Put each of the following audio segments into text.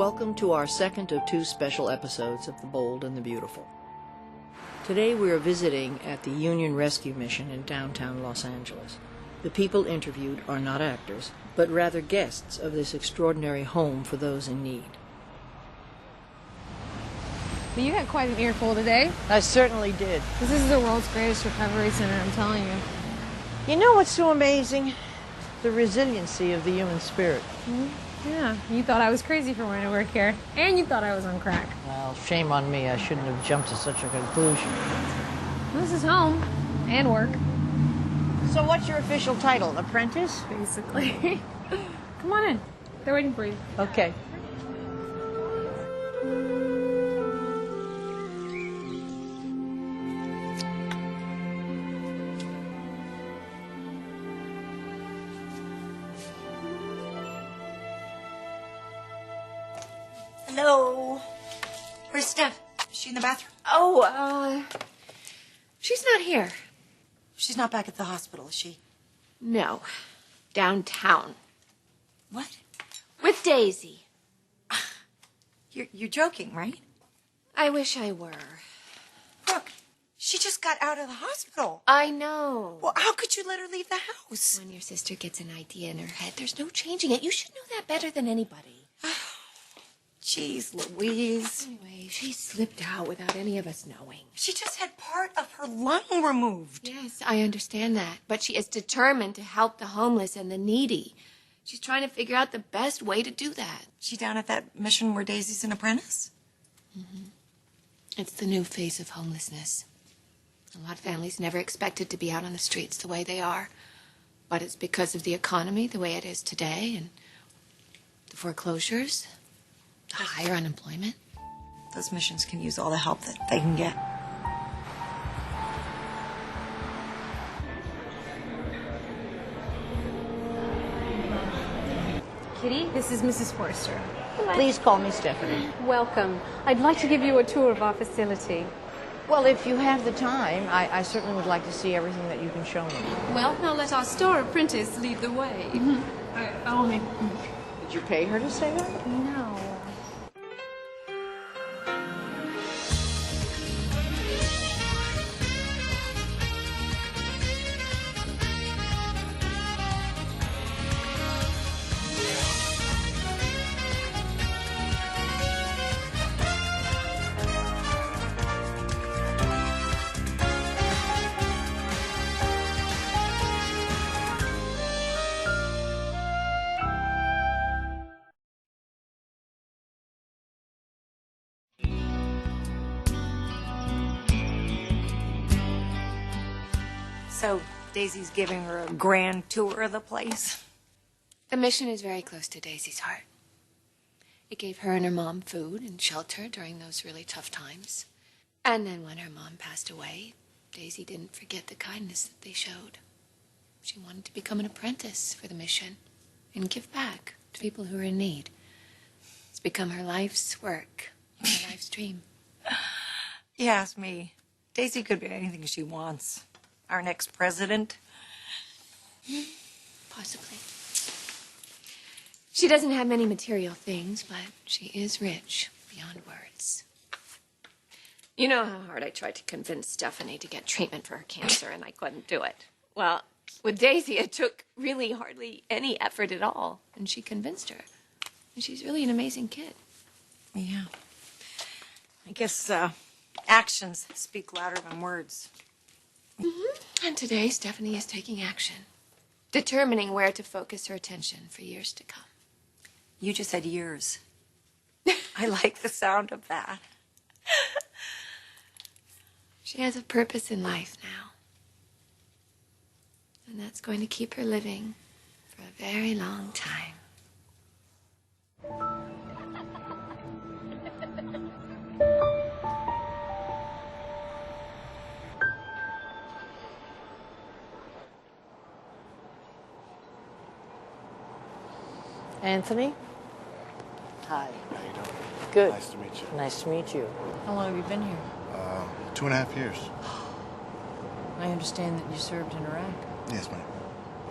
Welcome to our second of two special episodes of The Bold and the Beautiful. Today we are visiting at the Union Rescue Mission in downtown Los Angeles. The people interviewed are not actors, but rather guests of this extraordinary home for those in need. Well, you had quite an earful today. I certainly did. This is the world's greatest recovery center, I'm telling you. You know what's so amazing? The resiliency of the human spirit. Yeah, you thought I was crazy for wanting to work here, and you thought I was on crack. Well, shame on me. I shouldn't have jumped to such a conclusion. This is home, and work. So what's your official title? Apprentice? Basically. Come on in. They're waiting for you. Okay. Hello. Where's Steph? Is she in the bathroom? Oh, she's not here. She's not back at the hospital, is she? No, downtown. What? With Daisy. You're joking, right? I wish I were. Brooke, she just got out of the hospital. I know. Well, how could you let her leave the house? When your sister gets an idea in her head, there's no changing it. You should know that better than anybody. Jeez, Louise. Anyway, she slipped out without any of us knowing. She just had part of her lung removed. Yes, I understand that. But she is determined to help the homeless and the needy. She's trying to figure out the best way to do that. She down at that mission where Daisy's an apprentice? Mm-hmm. It's the new face of homelessness. A lot of families never expected to be out on the streets the way they are. But it's because of the economy the way it is today and the foreclosures, the higher unemployment. Those missions can use all the help that they can get. Kitty, this is Mrs. Forrester. Please call me Stephanie. Welcome. I'd like to give you a tour of our facility. Well, if you have the time, I certainly would like to see everything that you can show me. Well, now let our store apprentice lead the way. All right, follow me. Did you pay her to say that? No. So Daisy's giving her a grand tour of the place? The mission is very close to Daisy's heart. It gave her and her mom food and shelter during those really tough times. And then when her mom passed away, Daisy didn't forget the kindness that they showed. She wanted to become an apprentice for the mission and give back to people who are in need. It's become her life's work, her life's dream. You ask me. Daisy could be anything she wants. Our next president? Possibly. She doesn't have many material things, but she is rich beyond words. You know how hard I tried to convince Stephanie to get treatment for her cancer, and I couldn't do it. Well, with Daisy, it took really hardly any effort at all, and she convinced her. And she's really an amazing kid. Yeah. I guess actions speak louder than words. Mm-hmm. And today, Stephanie is taking action, determining where to focus her attention for years to come. You just said years. I like the sound of that. She has a purpose in life now. And that's going to keep her living for a very long time. Anthony? Hi. How you doing? Good. Nice to meet you. Nice to meet you. How long have you been here? 2.5 years. I understand that you served in Iraq. Yes, ma'am.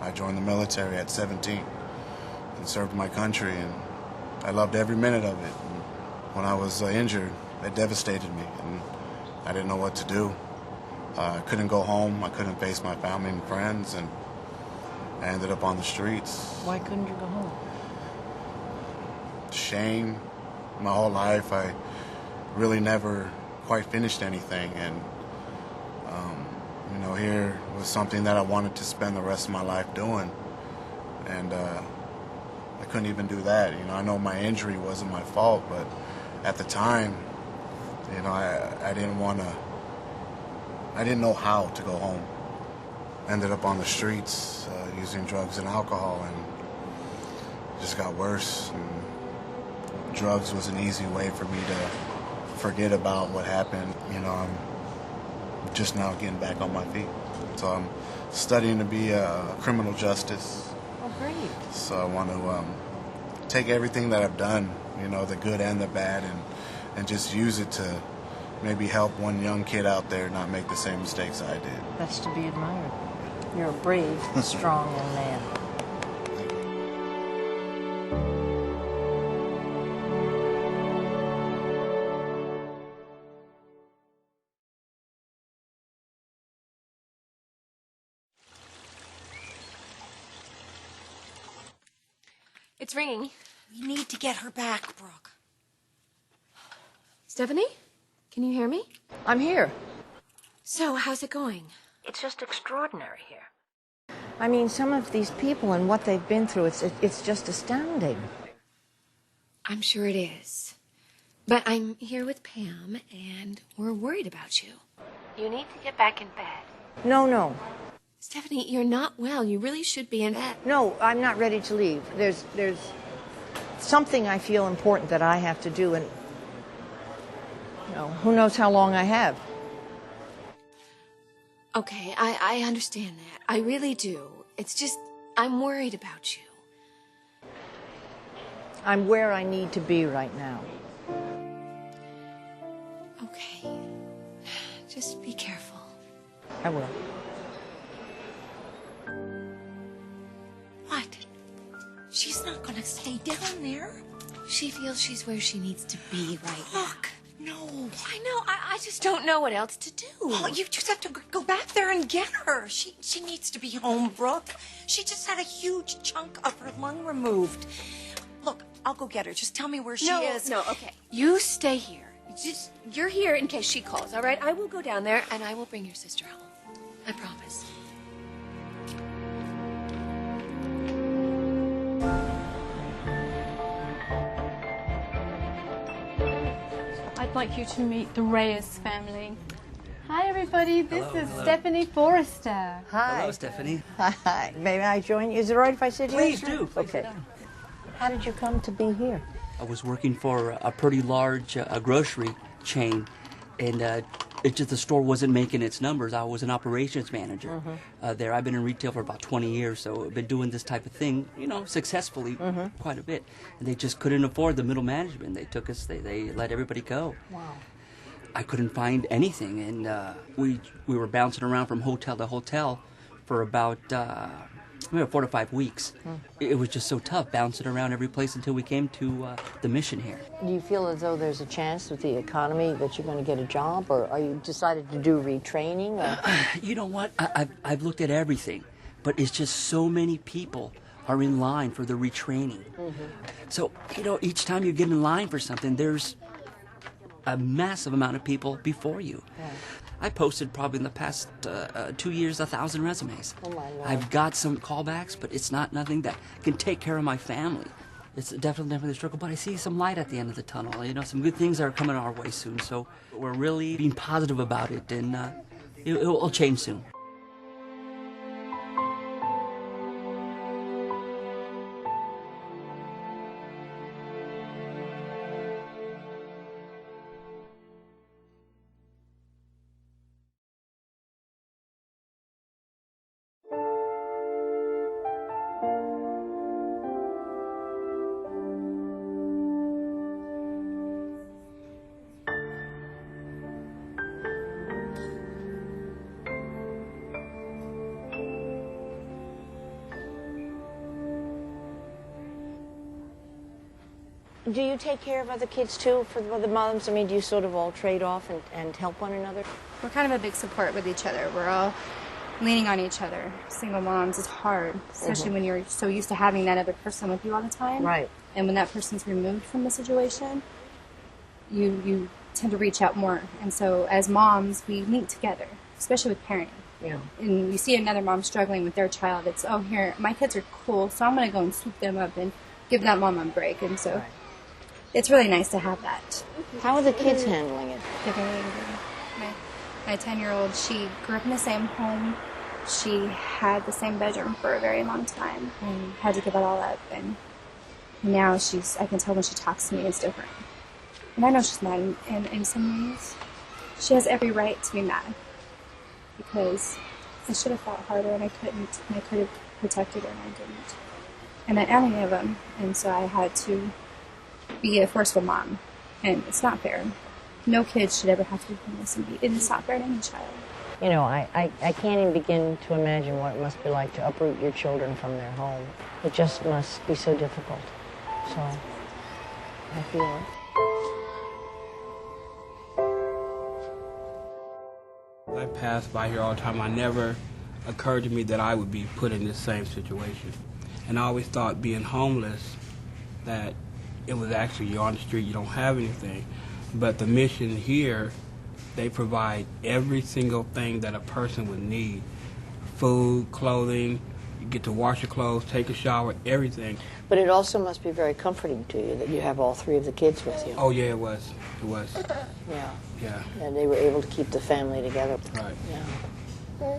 I joined the military at 17 and served my country, and I loved every minute of it. And when I was injured, it devastated me, and I didn't know what to do. I couldn't go home. I couldn't face my family and friends, and I ended up on the streets. Why couldn't you go home? Shame. My whole life, I really never quite finished anything, and here was something that I wanted to spend the rest of my life doing, and I couldn't even do that. I know my injury wasn't my fault, but at the time, I didn't want to. I didn't know how to go home. Ended up on the streets using drugs and alcohol, and it just got worse. And drugs was an easy way for me to forget about what happened. I'm just now getting back on my feet. So I'm studying to be a criminal justice. Oh, great. So I want to take everything that I've done, the good and the bad, and just use it to maybe help one young kid out there not make the same mistakes I did. That's to be admired. You're a brave, strong young man. It's ringing. We need to get her back, Brooke. Stephanie? Can you hear me? I'm here. So, how's it going? It's just extraordinary here. I mean, some of these people and what they've been through, it's just astounding. I'm sure it is. But I'm here with Pam, and we're worried about you. You need to get back in bed. No. Stephanie, you're not well. You really should be in bed. No, I'm not ready to leave. There's something I feel important that I have to do, and who knows how long I have. Okay, I understand that. I really do. It's just, I'm worried about you. I'm where I need to be right now. Okay. Just be careful. I will. What? She's not gonna stay down there. She feels she's where she needs to be right now. Look, no. I know. I just don't know what else to do. Oh, you just have to go back there and get her. She needs to be home, Brooke. She just had a huge chunk of her lung removed. Look, I'll go get her. Just tell me where she is. No, okay. You stay here. You're here in case she calls, all right? I will go down there, and I will bring your sister home. I promise. I'd like you to meet the Reyes family. Hi, everybody. This is Stephanie Forrester. Hi. Hello, Stephanie. Hi. May I join you? Is it all right if I sit here? Please do. Please Okay. sit down. How did you come to be here? I was working for a pretty large grocery chain, and the store wasn't making its numbers. I was an operations manager there. I've been in retail for about 20 years, so I've been doing this type of thing, successfully quite a bit. And they just couldn't afford the middle management. They took us, they let everybody go. Wow. I couldn't find anything, and we were bouncing around from hotel to hotel for about 4 to 5 weeks. It was just so tough bouncing around every place until we came to the mission here. Do you feel as though there's a chance with the economy that you're going to get a job, or are you decided to do retraining? Or? You know what? I've looked at everything, but it's just so many people are in line for the retraining. So, each time you get in line for something, there's a massive amount of people before you. Yeah. I posted probably in the past 2 years 1,000 resumes. Oh, my Lord. I've got some callbacks, but it's nothing that can take care of my family. It's definitely a struggle, but I see some light at the end of the tunnel. Some good things are coming our way soon, so we're really being positive about it, and it'll change soon. Do you take care of other kids too for the moms? I mean, do you sort of all trade off and help one another? We're kind of a big support with each other. We're all leaning on each other. Single moms is hard, especially when you're so used to having that other person with you all the time. Right. And when that person's removed from the situation, you tend to reach out more. And so as moms, we link together, especially with parenting. Yeah. And you see another mom struggling with their child. It's, oh, here, my kids are cool, so I'm going to go and swoop them up and give that mom a break. And so it's really nice to have that. How are the kids handling it? They're very angry. My 10-year-old, she grew up in the same home. She had the same bedroom for a very long time and had to give it all up. And now I can tell when she talks to me, it's different. And I know she's mad in some ways. She has every right to be mad because I should have fought harder and I couldn't. And I could have protected her and I didn't. And I had any of them. And so I had to be a forceful mom. And it's not fair. No kid should ever have to be homeless and beat. And it's not fair to any child. You know, I can't even begin to imagine what it must be like to uproot your children from their home. It just must be so difficult. So, I feel it. I pass by here all the time. It never occurred to me that I would be put in this same situation. And I always thought being homeless, that it was actually you're on the street, you don't have anything. But the mission here, they provide every single thing that a person would need. Food, clothing, you get to wash your clothes, take a shower, everything. But it also must be very comforting to you that you have all three of the kids with you. Oh, yeah, it was. It was. Yeah. Yeah. And they were able to keep the family together. Right. Yeah.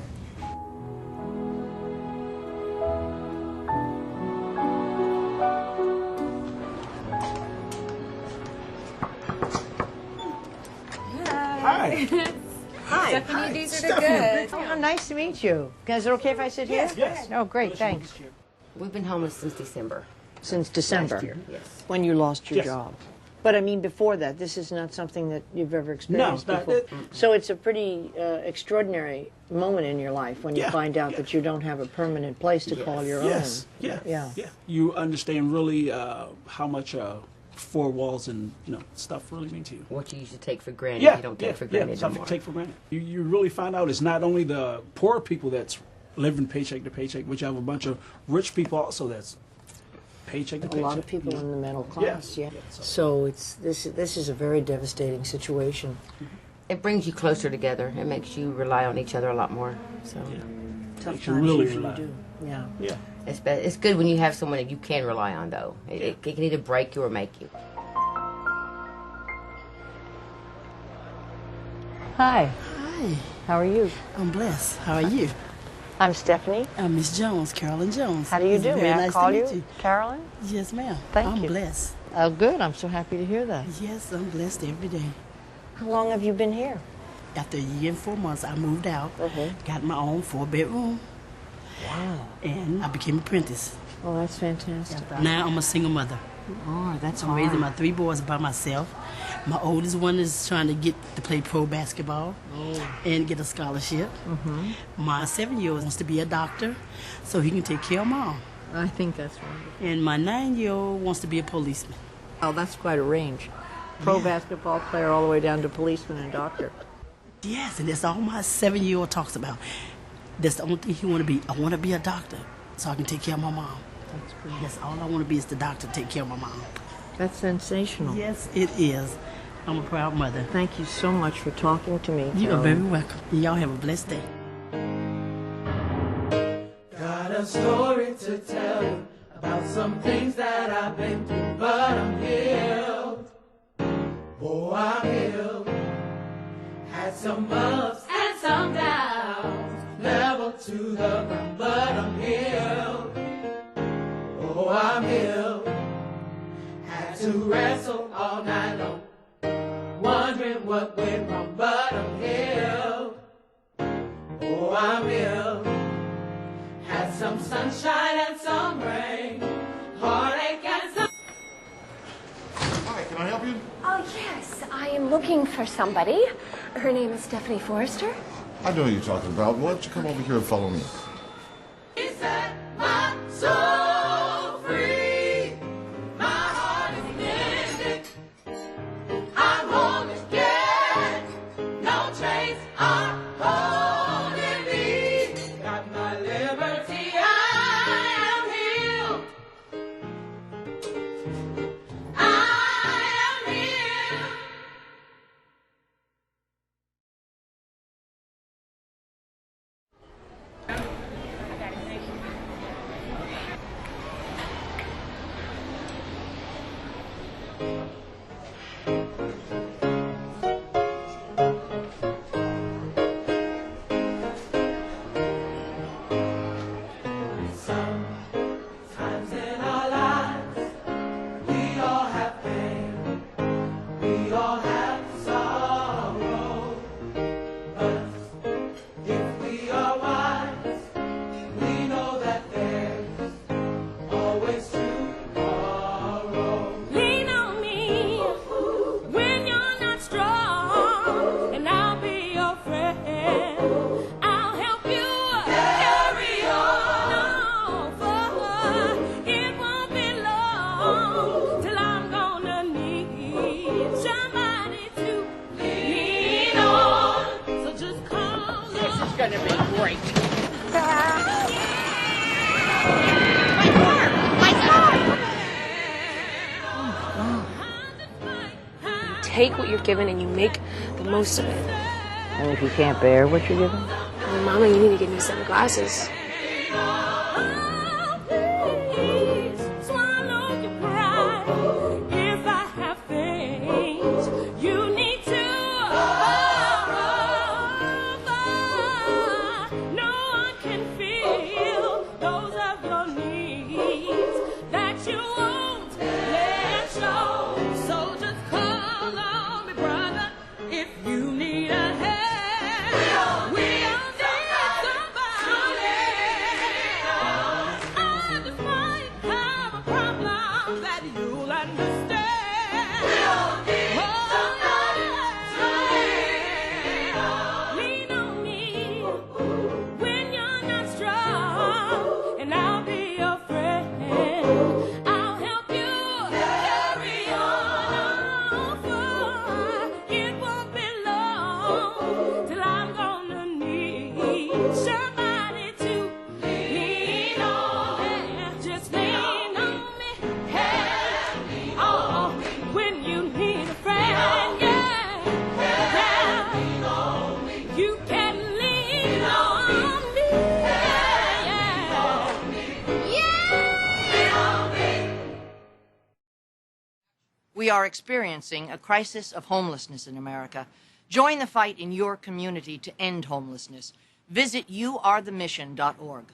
Hi. Hi. Stephanie, these are the good. Oh, how nice to meet you. Is it okay if I sit here? Yes. Oh, great, thanks. We've been homeless since December. Since December? Last year, yes. When you lost your Yes. job. But I mean, before that, this is not something that you've ever experienced No, before. So it's a pretty extraordinary moment in your life when you find out that you don't have a permanent place to call your own. Yeah. You understand really how much four walls and stuff really mean to you. What you used to take for granted, you don't take for granted stuff anymore. you take for granted. You really find out it's not only the poor people that's living paycheck to paycheck, but you have a bunch of rich people also that's paycheck to A paycheck. lot of people in the middle class, So this is a very devastating situation. It brings you closer together. It makes you rely on each other a lot more. So Sometimes you really usually rely. do. Yeah. Yeah. it's good when you have someone that you can rely on, though. It can either break you or make you. Hi. Hi, How are you? I'm blessed. How are you? I'm Stephanie. I'm Miss Jones, Carolyn Jones. How do you It's do? very May I nice call to you meet you? Carolyn? Yes, ma'am. Thank I'm you. blessed. Oh, good. I'm so happy to hear that. Yes, I'm blessed every day. How long have you been here? After a year and 4 months, I moved out, got my own 4-bedroom, Wow. and I became an apprentice. Oh, that's fantastic. Now I'm a single mother. Oh, that's I'm raising my 3 boys by myself. My oldest one is trying to get to play pro basketball and get a scholarship. My 7-year-old wants to be a doctor so he can take care of mom. I think that's wonderful. And my 9-year-old wants to be a policeman. Oh, that's quite a range. Pro basketball player all the way down to policeman and doctor. Yes, and that's all my 7-year-old talks about. That's the only thing he want to be. I want to be a doctor so I can take care of my mom. That's great. That's all I want to be is the doctor to take care of my mom. That's sensational. Yes, it is. I'm a proud mother. Thank you so much for talking to me. You are Carolyn. very welcome. Y'all have a blessed day. Got a story to tell you about some things that I've been through, but I'm healed. Oh, I'm healed. Had some ups and some downs, level to the ground, but I'm healed. Oh, I'm healed. Had to wrestle all night long, wondering what went wrong, but I'm healed. Oh, I'm healed. Had some sunshine and some rain, heartache and some... Hi, can I help you? Oh, yes. I am looking for somebody. Her name is Stephanie Forrester. I know who you're talking about. Why don't you come over here and follow me? He set my soul free. My heart is take what you're given and you make the most of it. And if you can't bear what you're given? Well, Mama, you need to get me some glasses. We are experiencing a crisis of homelessness in America. Join the fight in your community to end homelessness. Visit youarethemission.org.